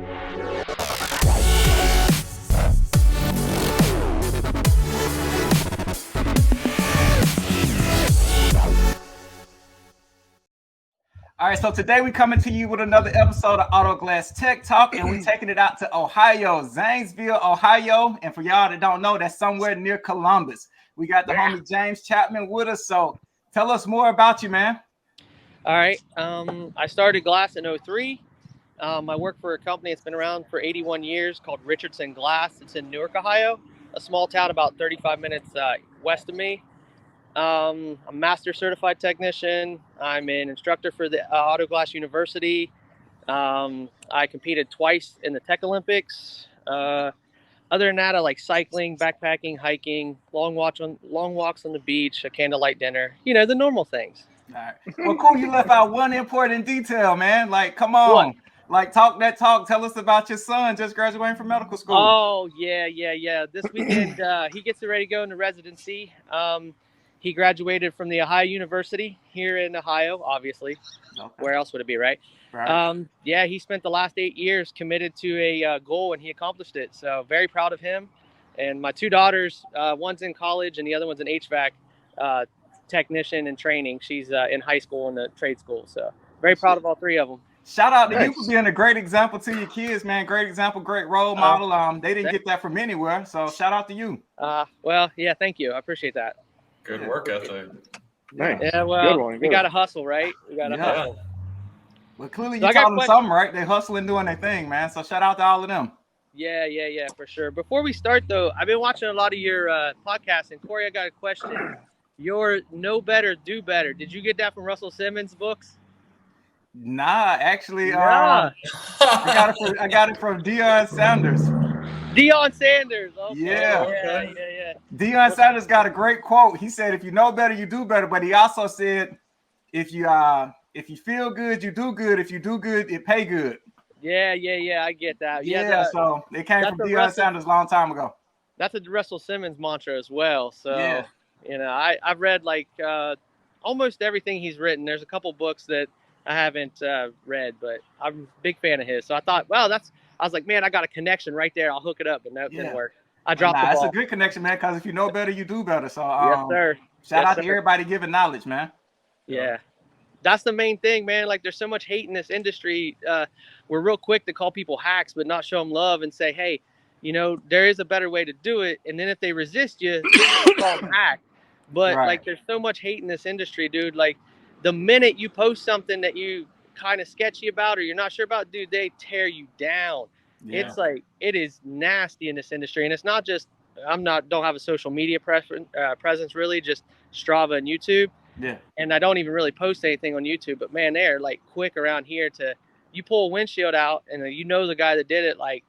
All right, so today we're coming to you with another episode of Auto Glass Tech Talk, and we're taking it out to Ohio, Zanesville, Ohio. And for y'all that don't know, that's somewhere near Columbus. We got the homie James Chapman with us. So tell us more about you, man. All right. I started glass in 03. I work for a company that's been around for 81 years called Richardson Glass. It's in Newark, Ohio, a small town about 35 minutes west of me. I'm a master certified technician. I'm an instructor for the Auto Glass University. I competed twice in the Tech Olympics. Other than that, I like cycling, backpacking, hiking, long walks on the beach, a candlelight dinner. You know, the normal things. All right. Well, cool. You left out one important detail, man. Like, come on. What? Like, talk that talk. Tell us about your son just graduating from medical school. Oh, yeah. This weekend, he gets ready to go into residency. He graduated from the Ohio University here in Ohio, obviously. Okay. Where else would it be, right? Right. Yeah, he spent the last 8 years committed to a goal, and he accomplished it. So very proud of him. And my two daughters, one's in college, and the other one's an HVAC technician in training. She's in high school in the trade school. So very proud of all three of them. Shout out to you for being a great example to your kids, man. Great example, great role model. They didn't get that from anywhere. So shout out to you. Well, yeah, thank you. I appreciate that. Good work ethic. Nice. Yeah, well, we got to hustle, right? We got to hustle. Well, clearly you taught them something, right? They hustling doing their thing, man. So shout out to all of them. Yeah, for sure. Before we start, though, I've been watching a lot of your podcasts, and Corey, I got a question. Your Know Better, Do Better. Did you get that from Russell Simmons' books? Nah, actually, I got it from Deion Sanders. Deion Sanders. Okay. Yeah. Deion Sanders got a great quote. He said, "If you know better, you do better." But he also said, "If you feel good, you do good. If you do good, it pay good." Yeah. I get that. So it came from Deion Sanders a long time ago. That's a Russell Simmons mantra as well. So yeah. You know, I've read like almost everything he's written. There's a couple books that I haven't read, but I'm a big fan of his. So I thought, I was like, man, I got a connection right there. I'll hook it up, but no, it didn't work. I dropped the ball. That's a good connection, man, because if you know better, you do better. So yes, sir. Shout out to everybody giving knowledge, man. Yeah. That's the main thing, man. Like, there's so much hate in this industry. We're real quick to call people hacks, but not show them love and say, hey, you know, there is a better way to do it. And then if they resist you, you call them hack. But like, there's so much hate in this industry, dude. Like, the minute you post something that you kind of sketchy about or you're not sure about, dude, they tear you down. Yeah. It's like, it is nasty in this industry. And it's not just, don't have a social media presence really, just Strava and YouTube. Yeah. And I don't even really post anything on YouTube, but man, they're like quick around here you pull a windshield out and you know the guy that did it like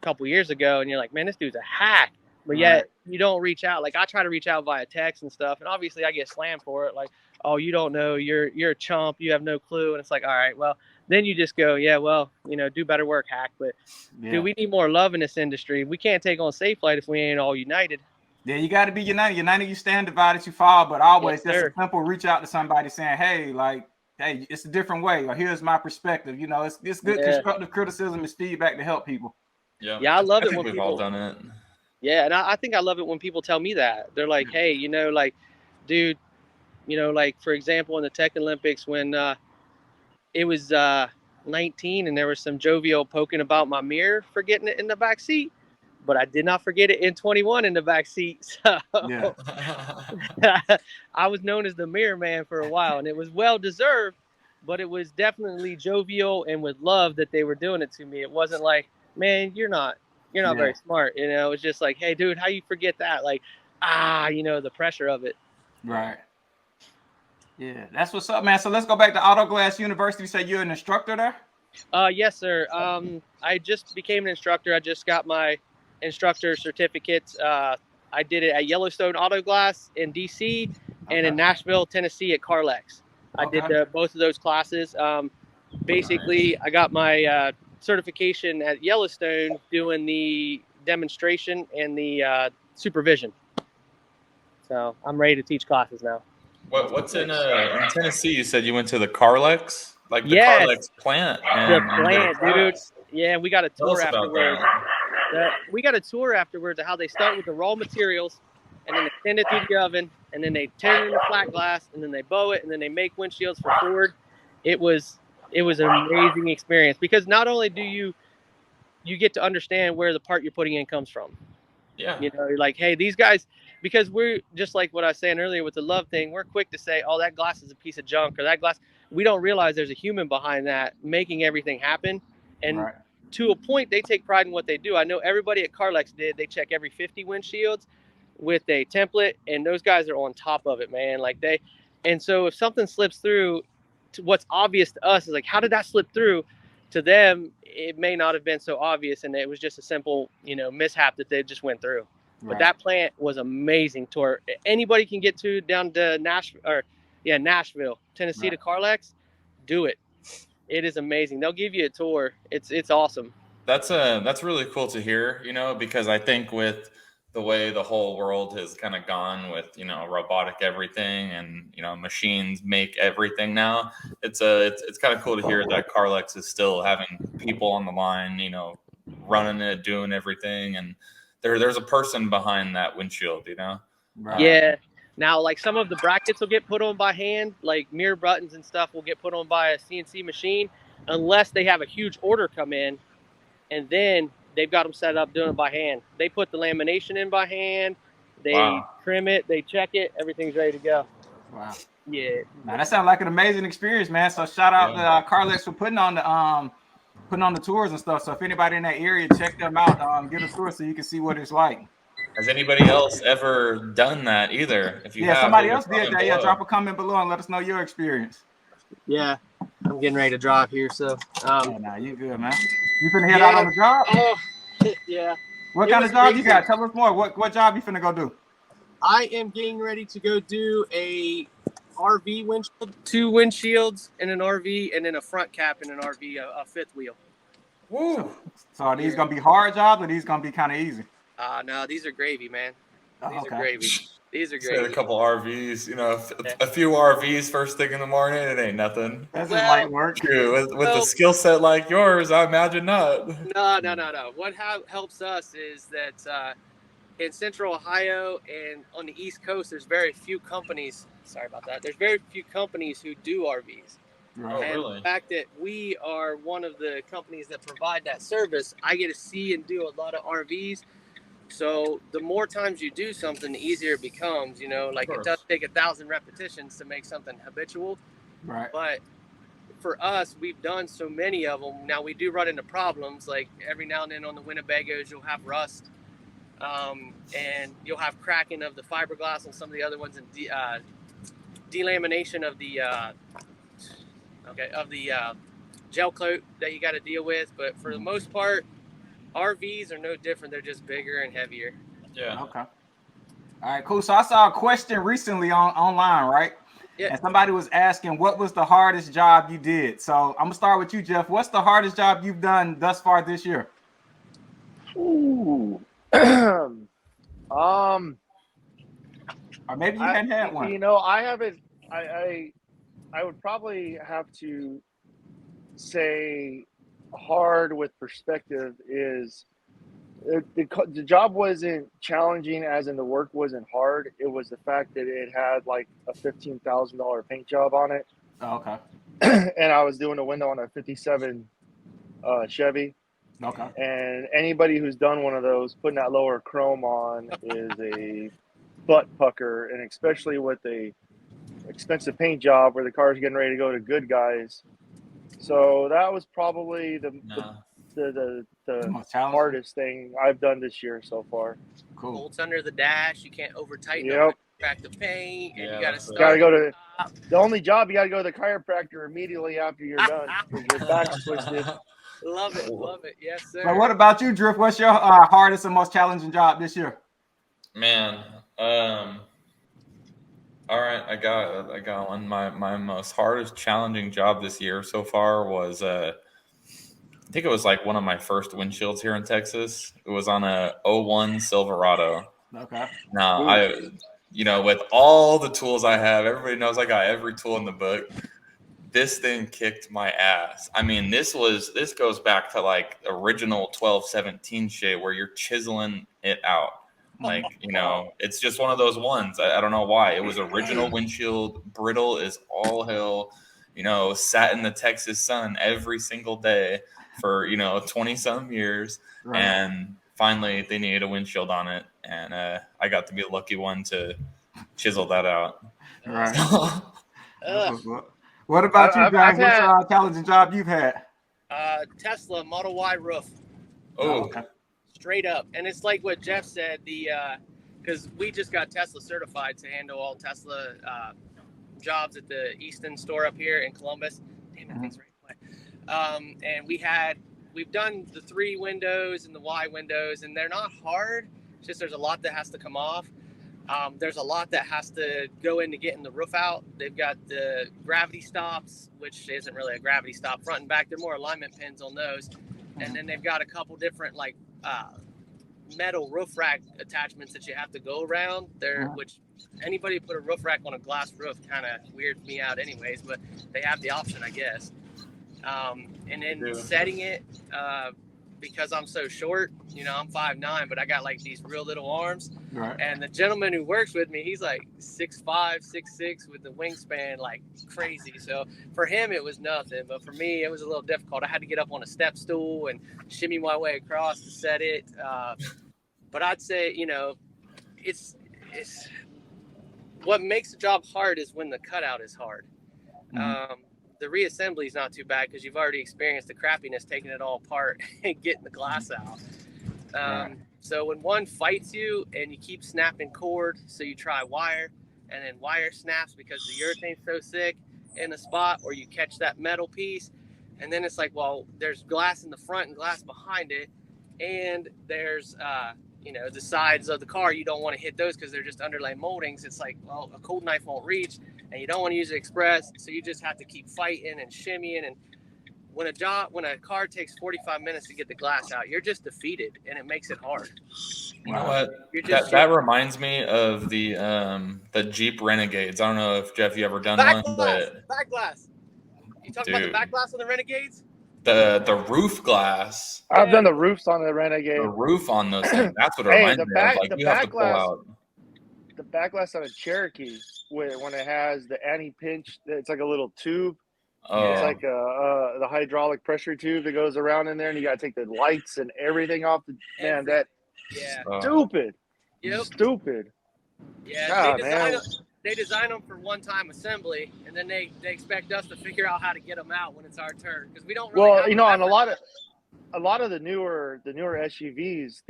a couple years ago and you're like, man, this dude's a hack. But yet you don't reach out. Like, I try to reach out via text and stuff. And obviously I get slammed for it. Like, oh, you don't know, you're a chump, you have no clue. And it's like, all right, well, then you just go, yeah, well, you know, do better work, hack. But dude, we need more love in this industry. We can't take on Safe Flight if we ain't all united. Yeah, you got to be united. United, you stand, divided, you fall. But always just a simple reach out to somebody saying, hey, it's a different way. Or here's my perspective. You know, it's good constructive criticism and feedback to help people. Yeah, I love it when we've all done it. Yeah, and I think I love it when people tell me that. They're like, hey, you know, like, dude, you know, like, for example, in the Tech Olympics when it was 19 and there was some jovial poking about my mirror for getting it in the back seat, but I did not forget it in 21 in the back seat. So I was known as the mirror man for a while, and it was well deserved, but it was definitely jovial and with love that they were doing it to me. It wasn't like, man, you're not very smart. You know, it was just like, hey, dude, how you forget that? Like, you know, the pressure of it. Right. Yeah, that's what's up, man. So let's go back to Auto Glass University. You said you're an instructor there? Yes, sir. I just became an instructor. I just got my instructor certificate. I did it at Yellowstone Auto Glass in DC and in Nashville, Tennessee at Carlex. I did both of those classes. Basically, I got my certification at Yellowstone doing the demonstration and the supervision. So I'm ready to teach classes now. What's in Tennessee? You said you went to the Carlex, like the Carlex plant. The plant, dude. Yeah, we got a Tell tour us about afterwards. that. We got a tour afterwards of how they start with the raw materials, and then they send it through the oven, and then they tear it into flat glass, and then they bow it, and then they make windshields for Ford. It was an amazing experience because not only do you get to understand where the part you're putting in comes from. Yeah. You know, you're like, hey, these guys, because we're just like what I was saying earlier with the love thing, we're quick to say, oh, that glass is a piece of junk, or that glass. We don't realize there's a human behind that making everything happen. And to a point, they take pride in what they do. I know everybody at Carlex did. They check every 50 windshields with a template, and those guys are on top of it, man. And so if something slips through, to what's obvious to us is like, how did that slip through? To them, it may not have been so obvious, and it was just a simple, mishap that they just went through. But that plant was amazing tour. Anybody can get to down to Nashville, Tennessee to Carlex, do it. It is amazing. They'll give you a tour. It's awesome. That's really cool to hear, because I think with the way the whole world has kind of gone with, robotic everything and, machines make everything now, it's kind of cool to hear that Carlex is still having people on the line, running it, doing everything. And there's a person behind that windshield, Yeah. Now, like some of the brackets will get put on by hand, like mirror buttons and stuff will get put on by a CNC machine, unless they have a huge order come in, and then they've got them set up doing it by hand. They put the lamination in by hand, they trim it, they check it, everything's ready to go. Wow. Yeah. Man, that sounds like an amazing experience, man. So shout out to Carlex for putting on the tours and stuff. So if anybody in that area, check them out, get a tour so you can see what it's like. Has anybody else ever done that either? If you have, somebody else did that. Yeah, drop a comment below and let us know your experience. Yeah, I'm getting ready to drive here, so. You good, man. You finna head out on the job? Oh, yeah. What kind of job you got? Tell us more. What job you finna go do? I am getting ready to go do a RV windshield, 2 windshields in an RV, and then a front cap in an RV, a fifth wheel. Woo! So are these gonna be hard jobs or these gonna be kind of easy? No, these are gravy, man. These are gravy. These are gravy. A couple RVs, a few RVs first thing in the morning. It ain't nothing. That's just light work. True. With a skill set like yours, I imagine not. No. What helps us is that in Central Ohio and on the East Coast, there's very few companies. Sorry about that. There's very few companies who do RVs. Oh, and really? The fact that we are one of the companies that provide that service, I get to see and do a lot of RVs. So the more times you do something, the easier it becomes. It does take 1,000 repetitions to make something habitual. Right. But for us, we've done so many of them. Now we do run into problems. Like every now and then on the Winnebagos, you'll have rust, and you'll have cracking of the fiberglass on some of the other ones, and delamination of the gel coat that you got to deal with. But for the most part, RVs are no different. They're just bigger and heavier. Yeah. Okay. All right, cool. So I saw a question recently online, right? Yeah. And somebody was asking, what was the hardest job you did? So I'm gonna start with you, Jeff. What's the hardest job you've done thus far this year? Ooh. Or maybe you hadn't had one. I haven't. I would probably have to say hard with perspective is the job wasn't challenging as in the work wasn't hard. It was the fact that it had like a $15,000 paint job on it. Oh, okay. And I was doing a window on a 57 Chevy. Okay. And anybody who's done one of those, putting that lower chrome on is a butt pucker, and especially with a expensive paint job where the car's getting ready to go to Good Guys. So that was probably the hardest thing I've done this year so far. Cool. Bolts under the dash. You can't over tighten them. Crack the paint, and you got to go to the only job. You got to go to the chiropractor immediately after you're done because your back's twisted. Love it. Yes, sir. But what about you, Drift? What's your hardest and most challenging job this year? Man, all right, I got one. My most hardest challenging job this year so far was I think it was like one of my first windshields here in Texas. It was on a 01 Silverado. Okay. Now with all the tools I have, everybody knows I got every tool in the book. this thing kicked my ass. I mean, this goes back to like original 12-17 shit where you're chiseling it out. Like, you know, it's just one of those ones. I don't know why. It was original windshield, brittle as all hell, you know, sat in the Texas sun every single day for, you know, 20 some years. Right. And finally they needed a windshield on it. And I got to be the lucky one to chisel that out. Right. Ugh. What about you, I've James? What's had- the challenging job you've had? Tesla Model Y roof. Oh, okay. Straight up. And it's like what Jeff said, because we just got Tesla certified to handle all Tesla jobs at the Easton store up here in Columbus. Damn, that thing's right away. And we've done the 3 windows and the Y windows, and they're not hard. It's just there's a lot that has to come off. There's a lot that has to go into getting the roof out. They've got the gravity stops, which isn't really a gravity stop, front and back. They're more alignment pins on those. And then they've got a couple different like metal roof rack attachments that you have to go around there, which anybody put a roof rack on a glass roof kind of weirds me out anyways, but they have the option, I guess. And then setting it, because I'm so short, you know, I'm 5'9", but I got like these real little arms. Right. And the gentleman who works with me, he's like 6'5", 6'6", with the wingspan like crazy. So for him, it was nothing. But for me, it was a little difficult. I had to get up on a step stool and shimmy my way across to set it. But I'd say, you know, it's what makes the job hard is when the cutout is hard. The reassembly is not too bad because you've already experienced the crappiness taking it all apart and getting the glass out. So when one fights you and you keep snapping cord, so you try wire, and then wire snaps because the urethane's so thick in the spot, or you catch that metal piece, and then it's like, well, there's glass in the front and glass behind it, and there's you know, the sides of the car, you don't want to hit those because they're just underlay moldings. It's like, well, a cold knife won't reach, and you don't want to use it express, so you just have to keep fighting and shimmying. And when a car takes 45 minutes to get the glass out, you're just defeated, and it makes it hard. You know what? That reminds me of the Jeep Renegades. I don't know if Jeff, you ever done one, but back glass. You talking about the back glass on the Renegades? The roof glass. I've done the roofs on the Renegade. The roof on those things. That's what it reminds me of. Like, you have to pull out. The back glass on a Cherokee, when it has the anti-pinch, it's like a little tube. Oh. It's like the hydraulic pressure tube that goes around in there, and you got to take the lights and everything off. Stupid. Yep. Stupid. Yeah, God, they design them for one-time assembly, and then they expect us to figure out how to get them out when it's our turn, because we don't really. Well, you know, on a lot of the newer SUVs,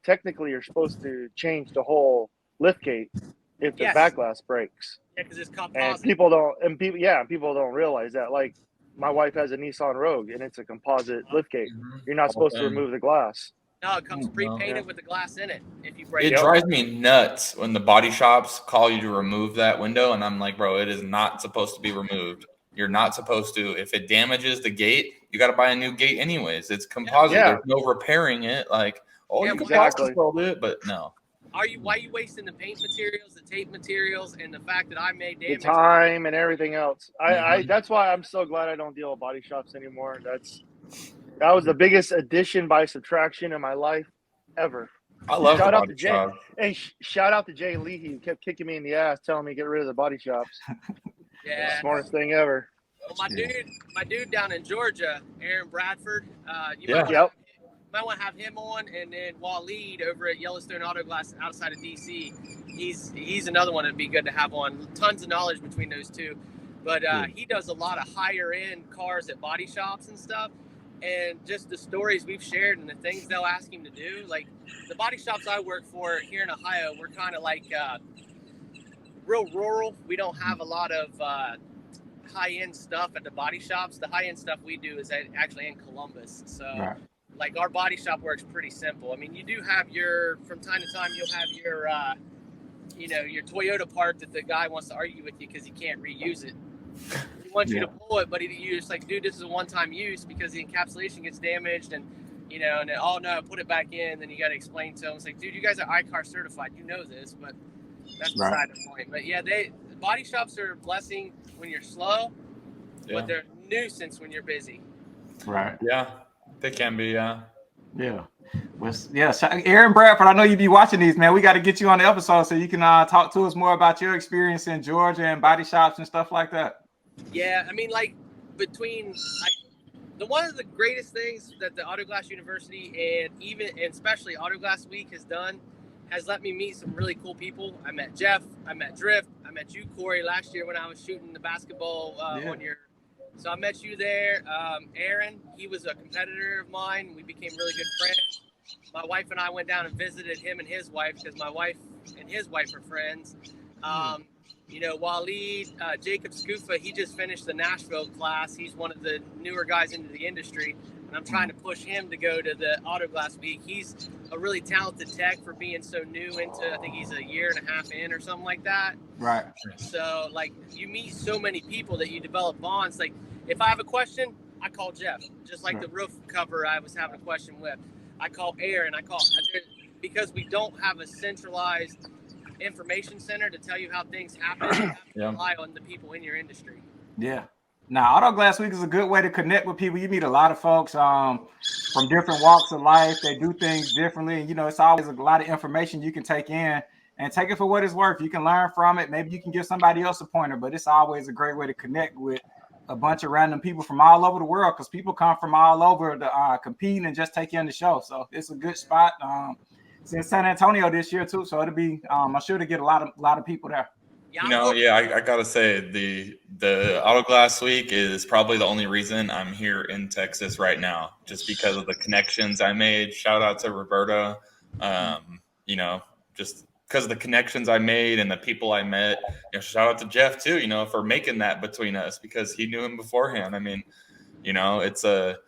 technically you're supposed to change the whole lift gate if the back glass breaks. Yeah, because it's composite. And people don't realize that. Like, my wife has a Nissan Rogue, and it's a composite lift gate. You're not supposed to remove the glass. No, it comes pre-painted with the glass in it. If you break it drives me nuts when the body shops call you to remove that window, and I'm like, bro, it is not supposed to be removed. You're not supposed to. If it damages the gate, you got to buy a new gate anyways. It's composite. There's no repairing it. Like, you can build it, but no. Why are you wasting the paint materials, the tape materials, and the fact that I made damage? The time and everything else. That's why I'm so glad I don't deal with body shops anymore. That was the biggest addition by subtraction in my life ever. I love shout the out body to Jay. shop. Hey, shout out to Jay Leahy, who kept kicking me in the ass, telling me to get rid of the body shops. Yeah, smartest thing ever. Well, my dude down in Georgia, Aaron Bradford. Might want to have him on, and then Waleed over at Yellowstone Auto Glass outside of DC. He's another one that'd be good to have on. Tons of knowledge between those two, but he does a lot of higher end cars at body shops and stuff. And just the stories we've shared and the things they'll ask him to do. Like, the body shops I work for here in Ohio, we're kind of like real rural. We don't have a lot of high-end stuff at the body shops. The high-end stuff we do is actually in Columbus. So, like, our body shop works pretty simple. I mean, you do have from time to time, you'll have your Toyota part that the guy wants to argue with you because he can't reuse it. He wants you to pull it, but you're just like, dude, this is a one-time use because the encapsulation gets damaged, and and then, oh no, put it back in. Then you got to explain to them. It's like, dude, you guys are ICAR certified, you know this, but that's beside the point. But yeah, body shops are a blessing when you're slow, but they're a nuisance when you're busy. Right. Yeah, they can be. Yeah. Yeah. Well, yeah. Aaron Bradford, I know you be watching these, man. We got to get you on the episode so you can talk to us more about your experience in Georgia and body shops and stuff like that. Yeah, I mean, like one of the greatest things that the Auto Glass University and especially Auto Glass Week has done has let me meet some really cool people. I met Jeff, I met Drift, I met you, Corey, last year when I was shooting the basketball on your. So I met you there. Aaron, he was a competitor of mine. We became really good friends. My wife and I went down and visited him and his wife because my wife and his wife are friends. You know, Waleed, Jacob Scoofa, he just finished the Nashville class. He's one of the newer guys into the industry, and I'm trying to push him to go to the Auto Glass Week. He's a really talented tech for being so new into, I think he's a year and a half in or something like that. Right. So, like, you meet so many people that you develop bonds. Like, if I have a question, I call Jeff. Just like the roof cover I was having a question with. I call Aaron. Because we don't have a centralized information center to tell you how things happen. You have to rely on the people in your industry. Yeah. Now, Auto Glass Week is a good way to connect with people. You meet a lot of folks from different walks of life. They do things differently. And, you know, it's always a lot of information you can take in and take it for what it's worth. You can learn from it. Maybe you can give somebody else a pointer, but it's always a great way to connect with a bunch of random people from all over the world because people come from all over to compete and just take in the show. So it's a good spot. It's in San Antonio this year too, so it'll be I'm sure to get a lot of people there. You know, I gotta say the Auto Glass Week is probably the only reason I'm here in Texas right now, just because of the connections I made. Shout out to Roberto, you know, just because of the connections I made and the people I met. You know, shout out to Jeff too, you know, for making that between us because he knew him beforehand. I mean, you know, it's the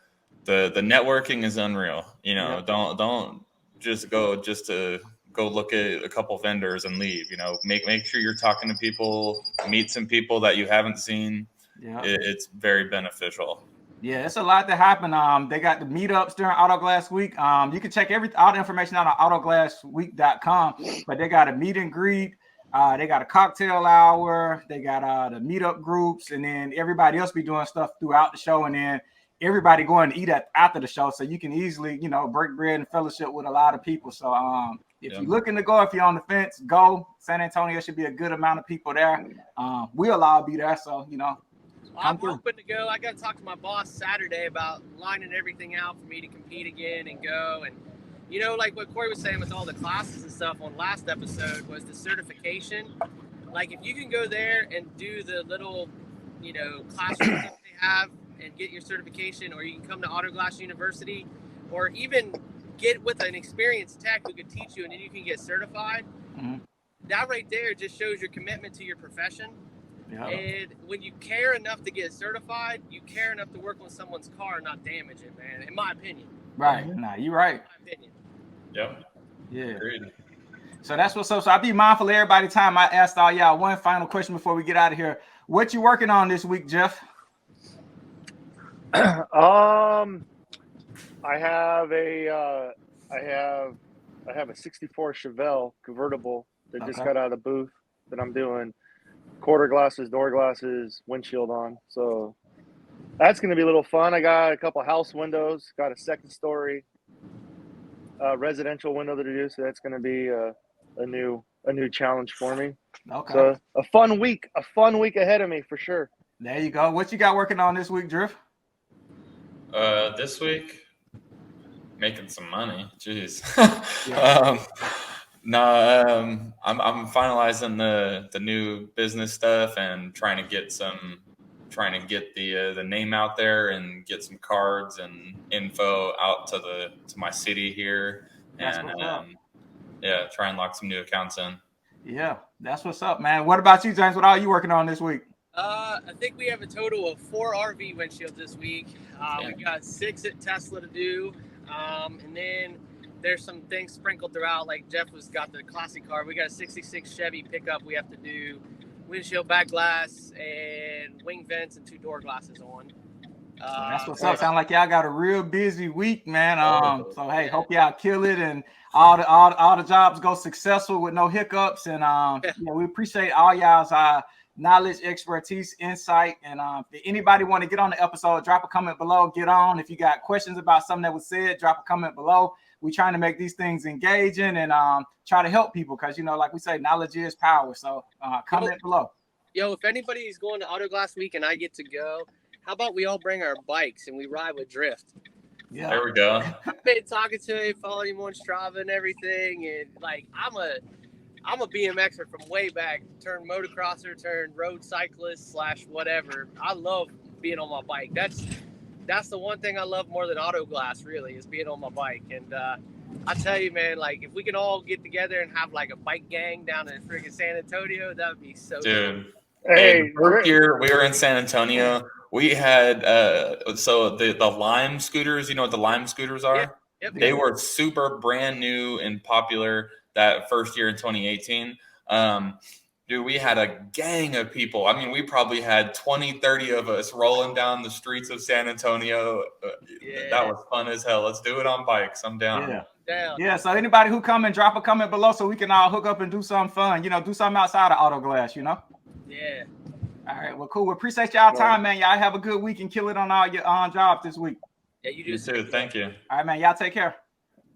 networking is unreal. You know, don't just to go look at a couple vendors and leave. You know, make sure you're talking to people, meet some people that you haven't seen. Yeah, it's very beneficial. Yeah, it's a lot that happened. They got the meetups during Auto Glass Week. You can check all the information out on autoglassweek.com, but they got a meet and greet. They got a cocktail hour. They got the meetup groups, and then everybody else be doing stuff throughout the show, and then everybody going to eat after the show, so you can easily, you know, break bread and fellowship with a lot of people. So if you're looking to go, if you're on the fence, go. San Antonio should be a good amount of people there. We'll all be there, so, you know. I'm hoping to go. I got to talk to my boss Saturday about lining everything out for me to compete again and go. And, you know, like what Corey was saying with all the classes and stuff on last episode was the certification. Like, if you can go there and do the little, you know, classrooms that they have and get your certification, or you can come to Auto Glass University, or even get with an experienced tech who can teach you, and then you can get certified. Mm-hmm. That right there just shows your commitment to your profession. Yeah. And when you care enough to get certified, you care enough to work on someone's car and not damage it, man, in my opinion. Right. Nah, you're right. In my opinion. Yep. Yeah. Agreed. So that's what's up. So I'll be mindful of everybody's time. I asked all y'all one final question before we get out of here. What you working on this week, Jeff? I have a 64 Chevelle convertible that just got out of the booth that I'm doing quarter glasses, door glasses, windshield on. So that's going to be a little fun. I got a couple house windows, got a second story residential window to do. So that's going to be a new challenge for me. Okay. So a fun week ahead of me for sure. There you go. What you got working on this week, Drift? This week, making some money. Jeez. I'm finalizing the new business stuff and trying to get the name out there and get some cards and info out to my city here. That's and try and lock some new accounts in. Yeah, that's what's up, man. What about you, James? What are you working on this week? I think we have a total of 4 RV windshields this week. We got 6 at Tesla to do, and then there's some things sprinkled throughout. Like Jeff got the classic car. We got a 66 Chevy pickup. We have to do windshield back glass and wing vents and 2 door glasses on. That's what's up. Sound like y'all got a real busy week, man. So hey, hope y'all kill it and all the jobs go successful with no hiccups. And we appreciate all y'all's knowledge, expertise, insight. And if anybody want to get on the episode, drop a comment below, get on. If you got questions about something that was said, drop a comment below. We're trying to make these things engaging and try to help people because, you know, like we say, knowledge is power. So comment below. Yo, if anybody's going to Auto Glass Week and I get to go, how about we all bring our bikes and we ride with Drift? Yeah, there we go. I've been talking to him, following him on Strava and everything, and like I'm a BMXer from way back, turned motocrosser, turned road cyclist / whatever. I love being on my bike. That's the one thing I love more than Auto Glass, really, is being on my bike. And I tell you, man, like if we can all get together and have like a bike gang down in friggin' San Antonio, that would be so Dude. cool. Hey, the first year we were in San Antonio, we had so the Lime scooters, you know what the Lime scooters are? Yep. They were super brand new and popular that first year in 2018. Dude, we had a gang of people. I mean, we probably had 20, 30 of us rolling down the streets of San Antonio. That was fun as hell. Let's do it on bikes. I'm down. Yeah. So anybody who come and drop a comment below so we can all hook up and do something fun, you know, do something outside of Auto Glass, you know? Yeah. All right. Well, cool. We appreciate y'all time, man. Y'all have a good week and kill it on all your jobs this week. Yeah, you do You too. Thank you. All right, man. Y'all take care.